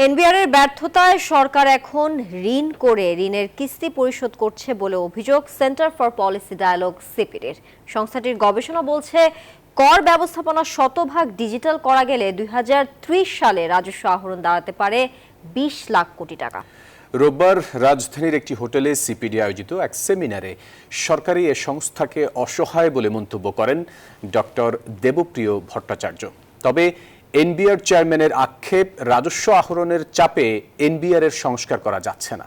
NBR এর ব্যর্থতায় সরকার এখন ঋণ করে ঋণের কিস্তি পরিশোধ করছে বলে অভিযোগ সেন্টার ফর পলিসি ডায়ালগ সিপিডির। সংস্থাটির গবেষণা বলছে, কর ব্যবস্থাপনা শতভাগ ডিজিটাল করা গেলে 2030 সালে রাজস্ব আহরণ দাঁড়াতে পারে 20 লাখ কোটি টাকা। রোববার রাজধানীর একটি হোটেলে সিপিডি আয়োজিত এক সেমিনারে সরকারি এ সংস্থাকে অসহায় বলে মন্তব্য করেন ডক্টর দেবপ্রিয় ভট্টাচার্য। তবে এনবিআর চেয়ারম্যানের আক্ষেপ, রাজস্ব আহরণের চাপে এনবিআর এর সংস্কার করা যাচ্ছে না।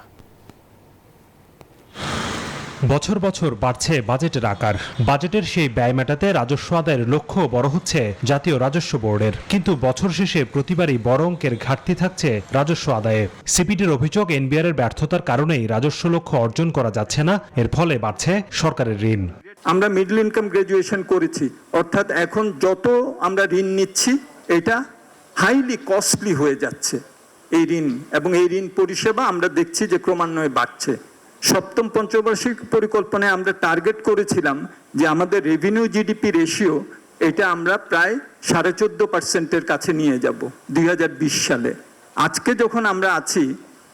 বছর বছর বাড়ছে বাজেটের আকার। বাজেটের সেই ব্যয় মেটাতে রাজস্ব আদায়ের লক্ষ্য বড় হচ্ছে জাতীয় রাজস্ব বোর্ডের, কিন্তু বছর শেষে প্রতিবারই বড় অঙ্কের ঘাটতি থাকছে রাজস্ব আদায়ে। সিপিডির অভিযোগ, এনবিআর এর ব্যর্থতার কারণেই রাজস্ব লক্ষ্য অর্জন করা যাচ্ছে না, এর ফলে বাড়ছে সরকারের ঋণ। আমরা মিডল ইনকাম গ্রাজুয়েশন করেছি, অর্থাৎ এখন যত আমরা ঋণ নিচ্ছি এটা হাইলি কস্টলি হয়ে যাচ্ছে এই ঋণ, এবং এই ঋণ পরিষেবা আমরা দেখছি যে ক্রমান্বয়ে বাড়ছে। সপ্তম পঞ্চবার্ষিক পরিকল্পনায় আমরা টার্গেট করেছিলাম যে আমাদের রেভিনিউ জিডিপি রেশিও এটা আমরা প্রায় 14.5% কাছে নিয়ে যাব 2020 সালে। আজকে যখন আমরা আছি,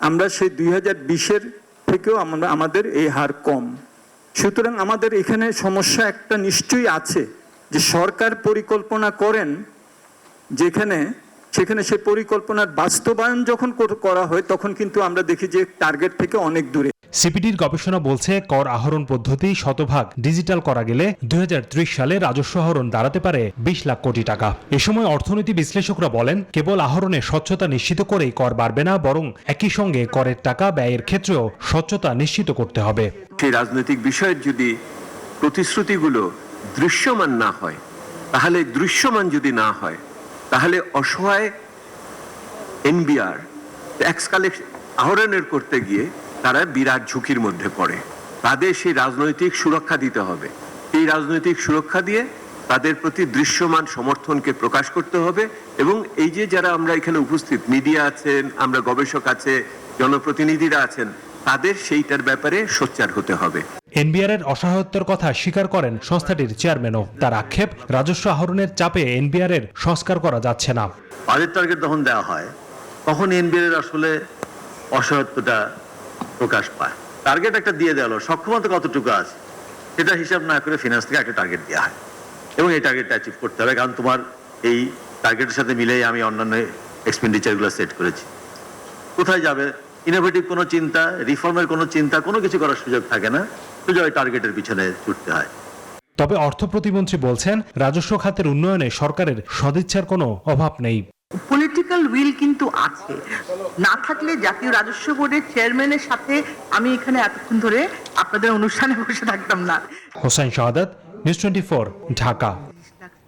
আমরা সেই 2020-এর থেকেও আমাদের এই হার কম। সুতরাং আমাদের এখানে সমস্যা একটা নিশ্চয়ই আছে যে সরকার পরিকল্পনা করেন সেখানে সেই পরিকল্পনার বাস্তবায়ন যখন করা হয় তখন কিন্তু আমরা দেখি যে টার্গেট থেকে অনেক দূরে। সিপিডির গবেষণা বলছে, কর আহরণ পদ্ধতি শতভাগ ডিজিটাল করা গেলে 2030 সালে রাজস্ব আহরণ দাঁড়াতে পারে 20 লাখ কোটি টাকা। এ সময় অর্থনীতি বিশ্লেষকরা বলেন, কেবল আহরণে স্বচ্ছতা নিশ্চিত করেই কর বাড়বে না, বরং একই সঙ্গে করের টাকা ব্যয়ের ক্ষেত্রেও স্বচ্ছতা নিশ্চিত করতে হবে। সেই রাজনৈতিক বিষয়ের যদি প্রতিশ্রুতিগুলো দৃশ্যমান না হয়, তাহলে দৃশ্যমান যদি না হয়, তাহলে অসহায় এনবিআর ট্যাক্স কালেকশন আহরণের করতে গিয়ে তারা বিরাট ঝুঁকির মধ্যে পড়ে। তাদের সেই রাজনৈতিক সুরক্ষা দিতে হবে। এই রাজনৈতিক সুরক্ষা দিয়ে তাদের প্রতি দৃশ্যমান সমর্থনকে প্রকাশ করতে হবে, এবং এই যে যারা আমরা এখানে উপস্থিত, মিডিয়া আছেন, আমরা গবেষক আছে, জনপ্রতিনিধিরা আছেন, তাদের সেইটার ব্যাপারে সোচ্চার হতে হবে। এনবিআর এর অসহায়তার কথা স্বীকার করেন সংস্থাটির চেয়ারম্যানও। তার আক্ষেপ, রাজস্ব আহরণের চাপে এনবিআর এর সংস্কার করা যাচ্ছে না। বাজেট টার্গেট যখন দেওয়া হয় তখন এনবিআর এর আসলে অসহায়তাটা প্রকাশ পায়। টার্গেট একটা দিয়ে দেওয়া হলো, সক্ষমতা কতটুকু আছে সেটা হিসাব না করে ফিনান্স থেকে একটা টার্গেট দেওয়া হয়, এবং এই টার্গেটটা অ্যাচিভ করতে হবে, কারণ তোমার এই টার্গেটের সাথে মিলেই আমি অন্যান্য এক্সপেন্ডিচারগুলো সেট করেছি। কোথায় যাবে? ইনোভেটিভ কোনো চিন্তা, রিফর্মের কোনো চিন্তা, কোনো কিছু করার সুযোগ থাকে না, সুযোগ টার্গেটের পিছনে ছুটতে হয়। তবে অর্থ প্রতিমন্ত্রী বলছেন, রাজস্ব খাতের উন্নয়নে সরকারের সদিচ্ছার কোনো অভাব নেই। পলিটিক্যাল উইল কিন্তু আছে, না থাকলে জাতীয় রাজস্ব বোর্ডের চেয়ারম্যানের সাথে আমি এখানে এতক্ষণ ধরে আপনাদের অনুষ্ঠানে বসে থাকতাম না। হোসাইন শাহাদাত, নিউজ 24, ঢাকা।